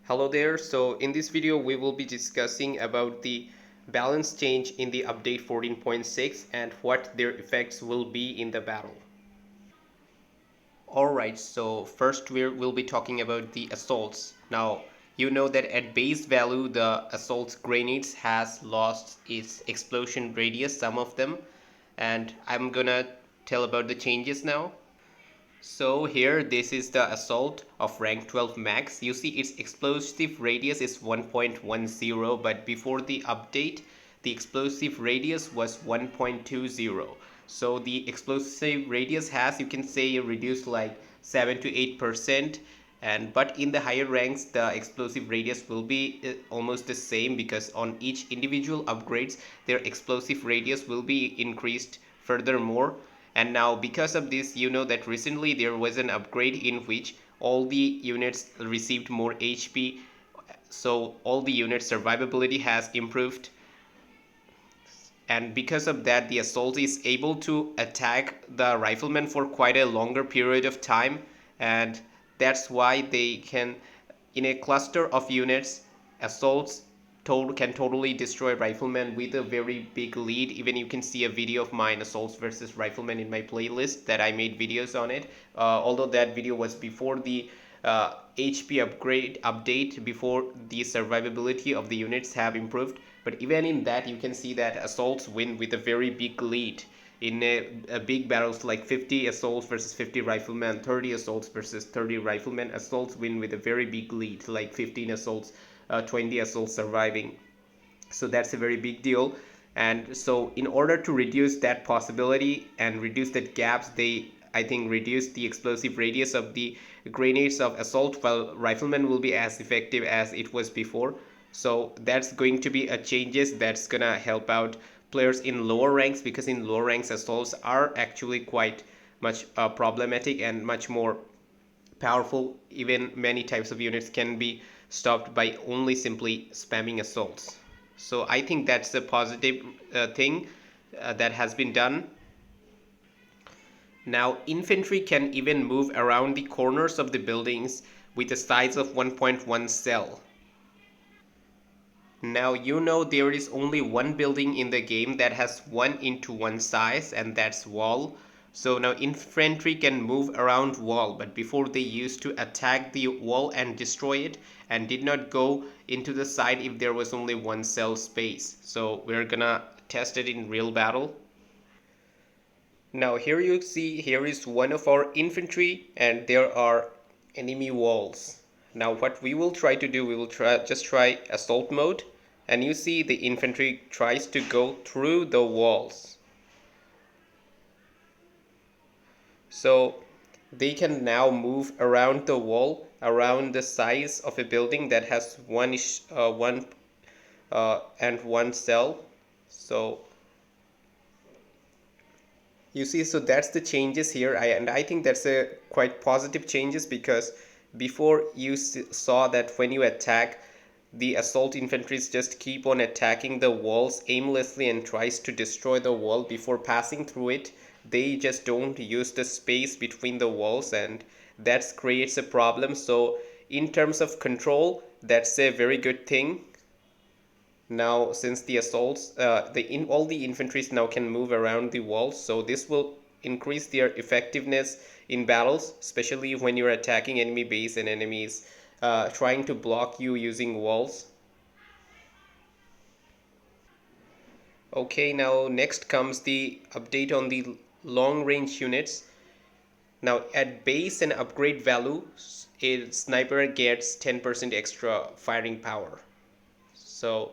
Hello there. So in this video we will be discussing about the balance change in the update 14.6 and what their effects will be in the battle. Alright, so first we'll be talking about the assaults. Now you know that at base value the assault grenades has lost its explosion radius, some of them, and I'm gonna tell about the changes now. So here this is the assault of rank 12 max. You see its explosive radius is 1.10, but before the update the explosive radius was 1.20. So the explosive radius has, you can say, reduced like 7 to 8%, and but in the higher ranks the explosive radius will be almost the same, because on each individual upgrades their explosive radius will be increased furthermore. And now because of this, you know that recently there was an upgrade in which all the units received more HP, so all the units survivability has improved, and because of that the assault is able to attack the riflemen for quite a longer period of time. And that's why they can, in a cluster of units, assaults can totally destroy riflemen with a very big lead. Even you can see a video of mine, assaults versus riflemen, in my playlist that I made videos on it, although that video was before the HP upgrade update, before the survivability of the units have improved. But even in that, you can see that assaults win with a very big lead. In a big battles like 50 assaults versus 50 riflemen, 30 assaults versus 30 riflemen, assaults win with a very big lead, like 15 assaults, 20 assaults surviving. So that's a very big deal. And so in order to reduce that possibility and reduce that gaps, they, I think, reduce the explosive radius of the grenades of assault, while riflemen will be as effective as it was before. So that's going to be a changes that's gonna help out players in lower ranks, because in lower ranks assaults are actually quite much problematic and much more powerful. Even many types of units can be stopped by only simply spamming assaults. So I think that's a positive thing that has been done. Now infantry can even move around the corners of the buildings with a size of 1.1 cell. Now you know there is only one building in the game that has 1:1 size, and that's wall. So now infantry can move around wall, but before they used to attack the wall and destroy it, and did not go into the side if there was only one cell space. So we're gonna test it in real battle. Now here you see, here is one of our infantry and there are enemy walls. Now what we will try to do, we will try assault mode, and you see the infantry tries to go through the walls. So they can now move around the wall, around the size of a building that has one and one cell. So you see, so that's the changes here, and I think that's a quite positive changes, because before you saw that when you attack, the assault infantries just keep on attacking the walls aimlessly and tries to destroy the wall before passing through it. They just don't use the space between the walls, and that creates a problem. So in terms of control, that's a very good thing. Now since the assaults, all the infantries now can move around the walls, so this will increase their effectiveness in battles, especially when you're attacking enemy base and enemies trying to block you using walls. Okay, now next comes the update on the long range units. Now at base and upgrade value, a sniper gets 10% extra firing power. So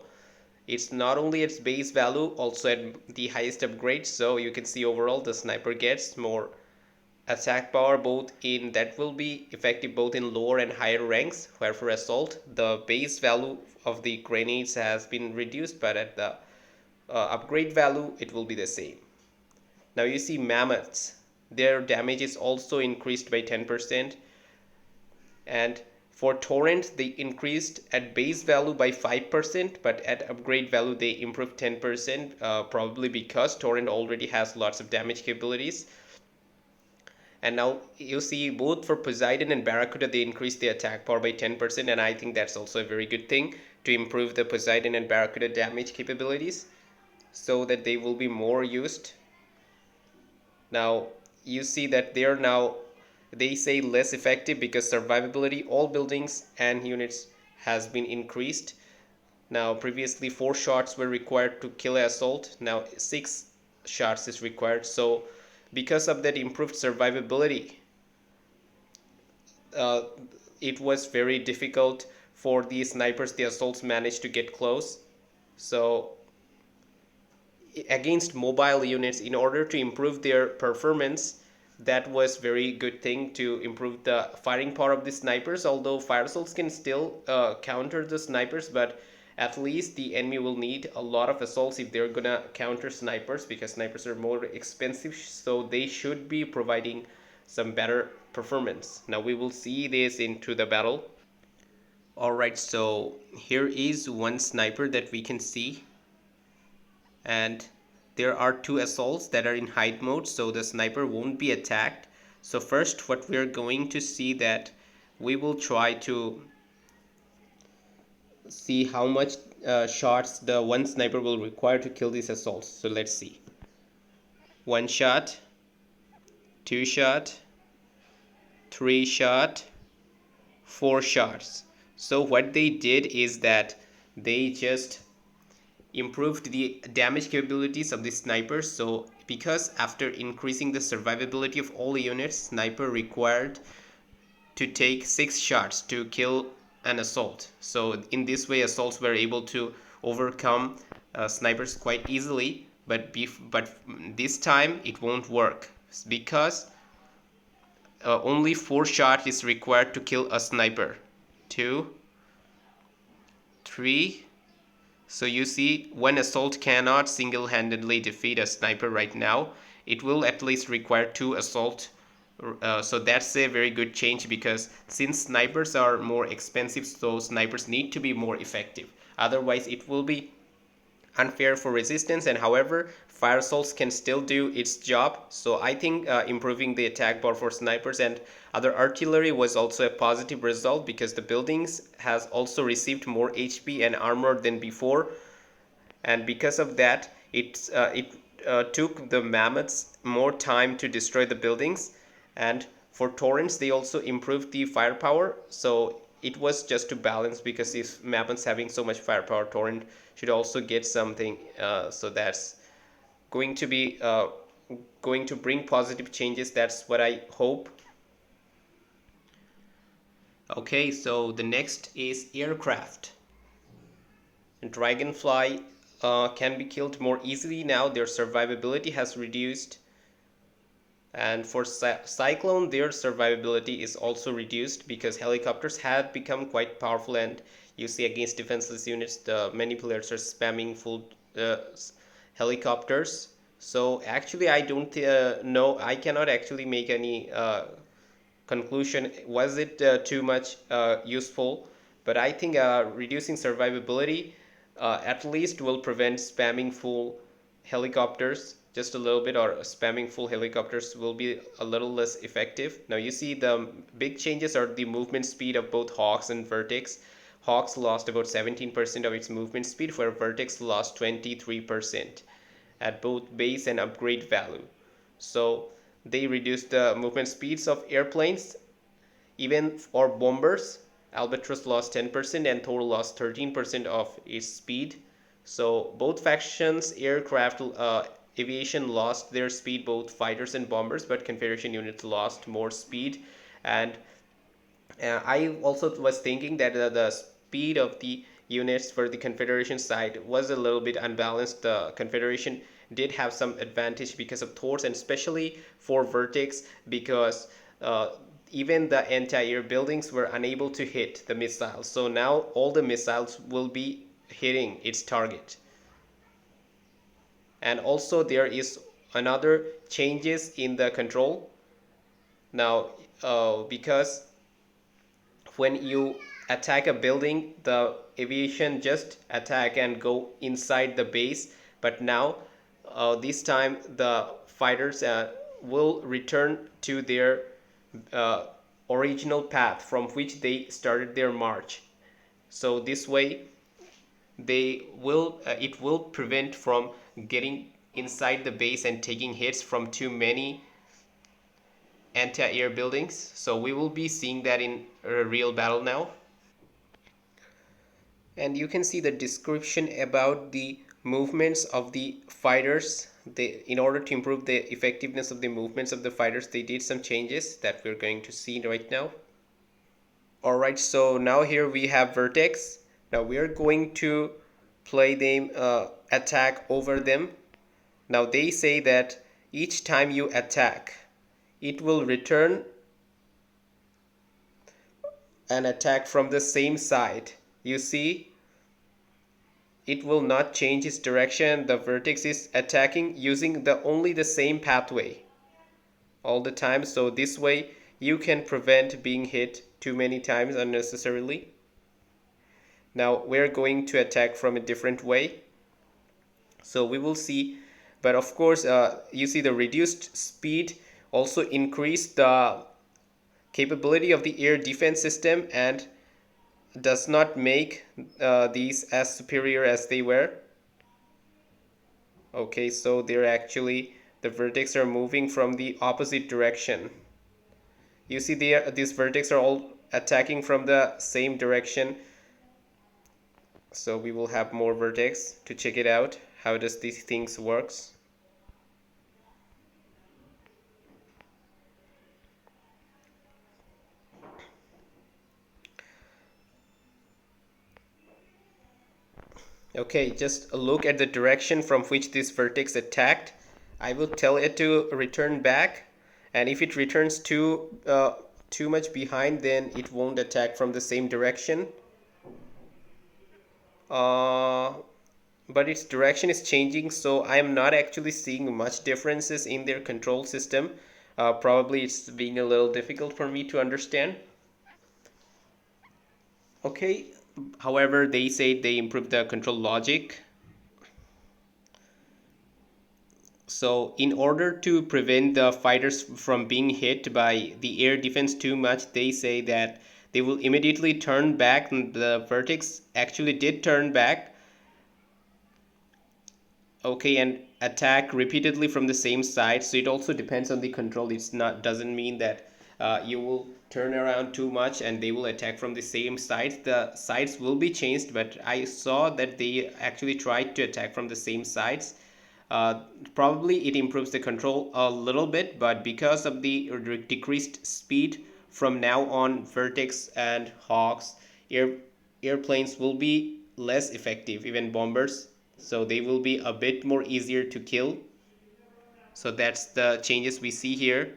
it's not only its base value, also at the highest upgrade. So you can see overall the sniper gets more attack power, both in that will be effective both in lower and higher ranks, where for assault the base value of the grenades has been reduced, but at the upgrade value it will be the same. Now you see mammoths, their damage is also increased by 10%, and for torrent they increased at base value by 5%, but at upgrade value they improved 10%, probably because torrent already has lots of damage capabilities. And now you see both for Poseidon and Barracuda, they increased the attack power by 10%, and I think that's also a very good thing to improve the Poseidon and Barracuda damage capabilities so that they will be more used. Now you see that they are now, they say, less effective because survivability, all buildings and units has been increased. Now previously 4 shots were required to kill an assault, now 6 shots is required. So because of that improved survivability, uh, it was very difficult for the snipers, the assaults managed to get close. So against mobile units, in order to improve their performance, that was very good thing to improve the firing power of the snipers. Although fire assaults can still counter the snipers, but at least the enemy will need a lot of assaults if they're gonna counter snipers, because snipers are more expensive, so they should be providing some better performance. Now we will see this into the battle. Alright, so here is one sniper that we can see, and there are 2 assaults that are in hide mode, so the sniper won't be attacked. So first what we're going to see, that we will try to see how much shots the one sniper will require to kill these assaults. So let's see. 1 shot, 2 shot, 3 shot, 4 shots. So what they did is that they just improved the damage capabilities of the snipers. So because after increasing the survivability of all units, sniper required to take 6 shots to kill an assault. So in this way assaults were able to overcome snipers quite easily, but this time it won't work because only 4 shots is required to kill a sniper. 2, 3. So you see, one assault cannot single-handedly defeat a sniper right now. It will at least require 2 assault. So that's a very good change, because since snipers are more expensive, so snipers need to be more effective. Otherwise it will be unfair for resistance, and however fire assaults can still do its job. So I think improving the attack bar for snipers and other artillery was also a positive result, because the buildings has also received more HP and armor than before, and because of that it took the mammoths more time to destroy the buildings. And for torrents they also improved the firepower, so it was just to balance, because if mammoths having so much firepower, torrent should also get something. So that's going to be going to bring positive changes, that's what I hope. Okay, so the next is aircraft. Dragonfly can be killed more easily now, their survivability has reduced. And for Cyclone, their survivability is also reduced, because helicopters had become quite powerful, and you see against defenseless units the many players are spamming full helicopters. So actually I don't know, I cannot actually make any conclusion, was it too much useful, but I think reducing survivability at least will prevent spamming full helicopters just a little bit, or spamming full helicopters will be a little less effective. Now you see the big changes are the movement speed of both Hawks and Vertex. Hawks lost about 17% of its movement speed, where Vertex lost 23% at both base and upgrade value. So they reduced the movement speeds of airplanes, even for bombers. Albatross lost 10% and Thor lost 13% of its speed. So both factions, aircraft, aviation lost their speed, both fighters and bombers, but Confederation units lost more speed. And I also was thinking that the speed of the units for the Confederation side was a little bit unbalanced. The Confederation did have some advantage because of Thors, and especially for Vertex, because even the anti-air buildings were unable to hit the missiles. So now all the missiles will be hitting its target. And also there is another changes in the control now, because when you attack a building, the aviation just attack and go inside the base, but now this time the fighters will return to their uh, original path from which they started their march. So this way they will it will prevent from getting inside the base and taking hits from too many anti-air buildings. So we will be seeing that in a real battle now. And you can see the description about the movements of the fighters. In order to improve the effectiveness of the movements of the fighters, they did some changes that we're going to see right now. Alright, so now here we have vertex. Now we're going to play them attack over them. Now they say that each time you attack, it will return an attack from the same side. You see, it will not change its direction. The vertex is attacking using only the same pathway all the time. So this way you can prevent being hit too many times unnecessarily. Now we're going to attack from a different way. So we will see, but of course you see the reduced speed also increased the capability of the air defense system and does not make these as superior as they were. Okay, so they're actually, the vertex are moving from the opposite direction. You see these vertex are all attacking from the same direction. So we will have more vertex to check it out. How does these things works? Okay, just look at the direction from which this vertex attacked. I will tell it to return back, and if it returns too much behind, then it won't attack from the same direction. Uh, but its direction is changing, so I am not actually seeing much differences in their control system. Probably it's being a little difficult for me to understand. Okay, however, they say they improved the control logic. So in order to prevent the fighters from being hit by the air defense too much, they say that they will immediately turn back. And the vertex actually did turn back. Okay, and attack repeatedly from the same side. So it also depends on the control. It's not, doesn't mean that you will turn around too much and they will attack from the same sides. The sides will be changed, but I saw that they actually tried to attack from the same sides. Probably it improves the control a little bit, but because of the decreased speed from now on, vertex and hawks, airplanes will be less effective, even bombers. So they will be a bit more easier to kill. So that's the changes we see here.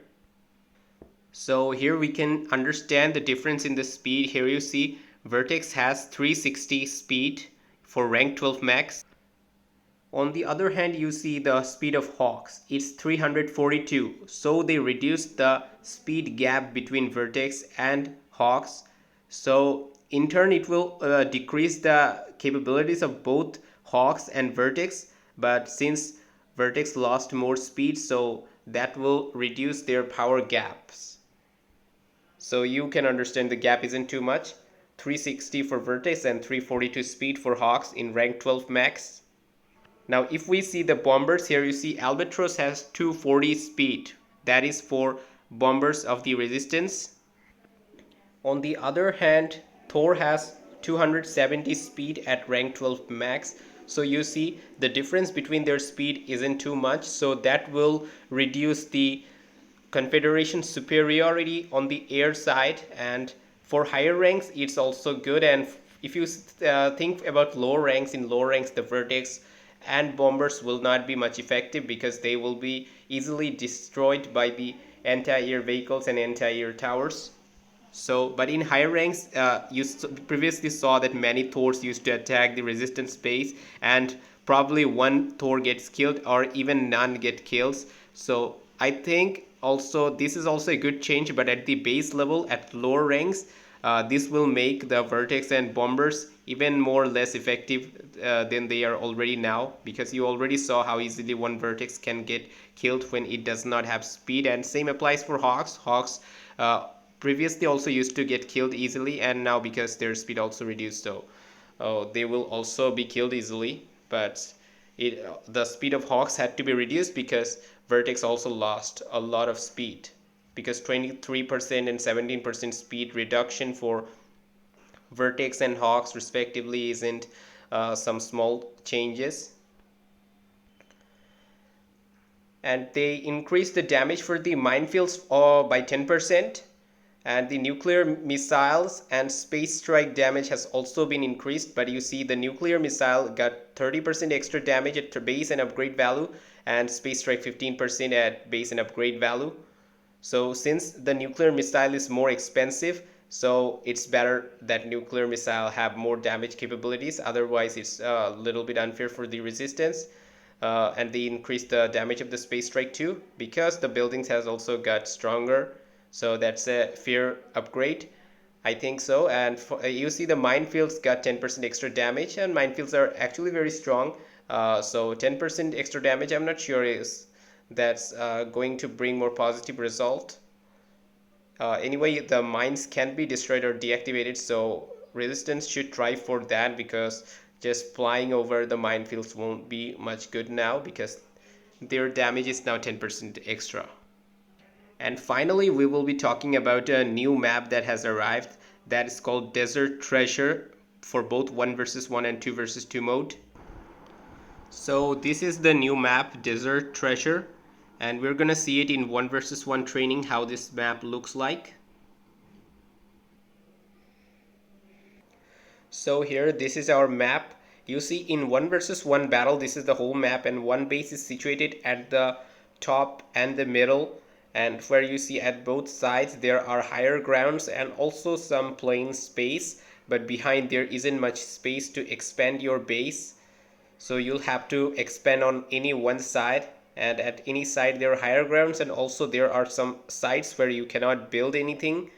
So here we can understand the difference in the speed. Here you see vertex has 360 speed for rank 12 max. On the other hand, you see the speed of hawks, it's 342. So they reduced the speed gap between vertex and hawks. So in turn it will decrease the capabilities of both hawks and vertex, but since vertex lost more speed, so that will reduce their power gaps. So you can understand the gap isn't too much. 360 for vertex and 342 speed for hawks in rank 12 max. Now if we see the bombers, here you see Albatross has 240 speed. That is for bombers of the resistance. On the other hand, Thor has 270 speed at rank 12 max. So you see the difference between their speed isn't too much. So that will reduce the Confederation superiority on the air side, and for higher ranks it's also good. And if you think about lower ranks, in lower ranks the vertex and bombers will not be much effective because they will be easily destroyed by the anti-air vehicles and anti-air towers. So, but in higher ranks, you previously saw that many Thors used to attack the resistance base, and probably one Thor gets killed or even none get kills. So I think also this is also a good change, but at the base level, at lower ranks, This will make the vertex and bombers even more less effective than they are already now, because you already saw how easily one vertex can get killed when it does not have speed. And same applies for hawks. uh, Previously also used to get killed easily, and now because their speed also reduced, so they will also be killed easily. But the speed of hawks had to be reduced because vertex also lost a lot of speed, because 23% and 17% speed reduction for vertex and hawks respectively isn't some small changes. And they increased the damage for the minefields by 10, and the nuclear missiles and space strike damage has also been increased. But you see the nuclear missile got 30% extra damage at base and upgrade value, and space strike 15% at base and upgrade value. So since the nuclear missile is more expensive, so it's better that nuclear missile have more damage capabilities. Otherwise, it's a little bit unfair for the resistance. And they increase the damage of the space strike too, because the buildings has also got stronger. So that's a fair upgrade, I think so. And you see the minefields got 10% extra damage, and minefields are actually very strong. So 10% extra damage, I'm not sure is that's going to bring more positive result. Anyway, the mines can be destroyed or deactivated, so resistance should try for that, because just flying over the minefields won't be much good now, because their damage is now 10% extra. And finally, we will be talking about a new map that has arrived, that is called Desert Treasure, for both 1 versus 1 and 2 versus 2 mode. So this is the new map, Desert Treasure, and we're gonna see it in 1 versus 1 training, how this map looks like. So here, this is our map. You see in 1 versus 1 battle, this is the whole map, and one base is situated at the top and the middle, and where you see at both sides there are higher grounds and also some plain space, but behind there isn't much space to expand your base. So you'll have to expand on any one side, and at any side there are higher grounds, and also there are some sites where you cannot build anything.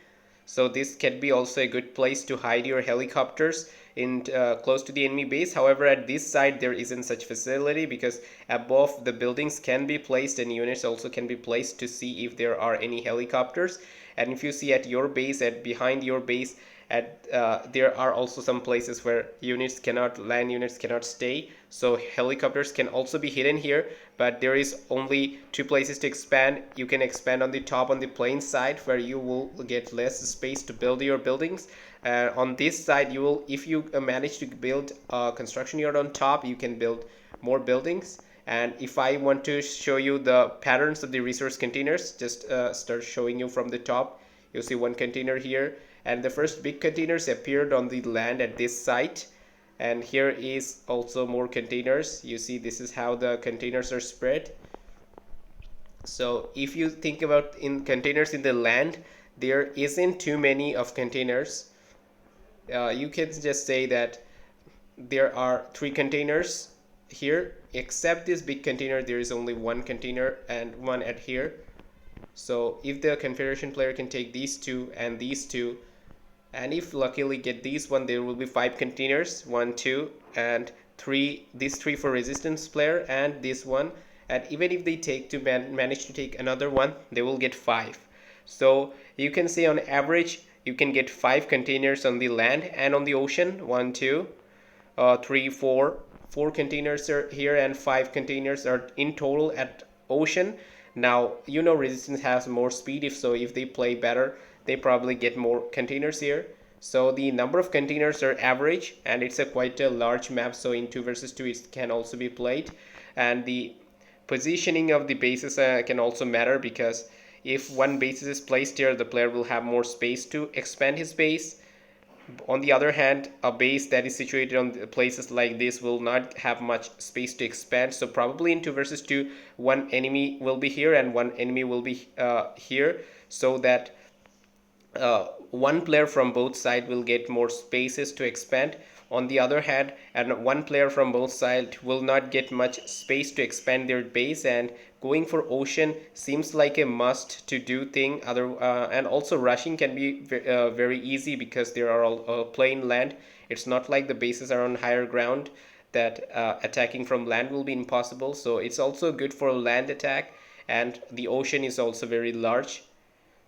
So this can be also a good place to hide your helicopters in close to the enemy base. However, at this side there isn't such facility, because above the buildings can be placed and units also can be placed to see if there are any helicopters. And if you see at your base, at behind your base, at there are also some places where land units cannot stay, so helicopters can also be hidden here. But there is only two places to expand. You can expand on the top, on the plain side, where you will get less space to build your buildings. On this side, you will, if you manage to build a construction yard on top, you can build more buildings. And if I want to show you the patterns of the resource containers, just start showing you from the top. You'll see one container here, and the first big containers appeared on the land at this site. And here is also more containers. You see, this is how the containers are spread. So if you think about in containers in the land, there isn't too many of containers. You can just say that there are 3 containers here. Except this big container, there is only 1 container and 1 at here. So if the Confederation player can take these 2 and these 2, and if luckily get these one, there will be 5 containers, 1, 2 and 3, these 3 for resistance player, and this one. And even if they take to manage to take another one, they will get 5. So you can say on average you can get 5 containers on the land, and on the ocean 1, 2, 3, 4 containers are here, and 5 containers are in total at ocean. Now you know resistance has more speed, if they play better, they probably get more containers here. So the number of containers are average, and it's a quite a large map, so in 2 versus 2 it can also be played. And the positioning of the bases can also matter, because if one base is placed here, the player will have more space to expand his base. On the other hand, a base that is situated on places like this will not have much space to expand. So probably in 2 versus 2, one enemy will be here and one enemy will be here, so that one player from both sides will get more spaces to expand. On the other hand, and one player from both sides will not get much space to expand their base, and going for ocean seems like a must to do thing. And also rushing can be very easy because there are all plain land. It's not like the bases are on higher ground that attacking from land will be impossible. So it's also good for land attack, and the ocean is also very large.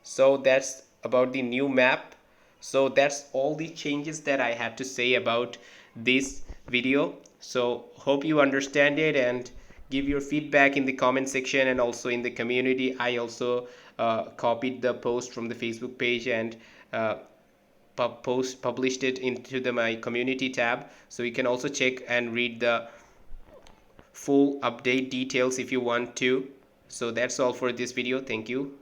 So that's about the new map. So that's all the changes that I had to say about this video. So hope you understand it, and give your feedback in the comment section and also in the community. I also copied the post from the Facebook page and published it into my community tab, so you can also check and read the full update details if you want to. So that's all for this video. Thank you.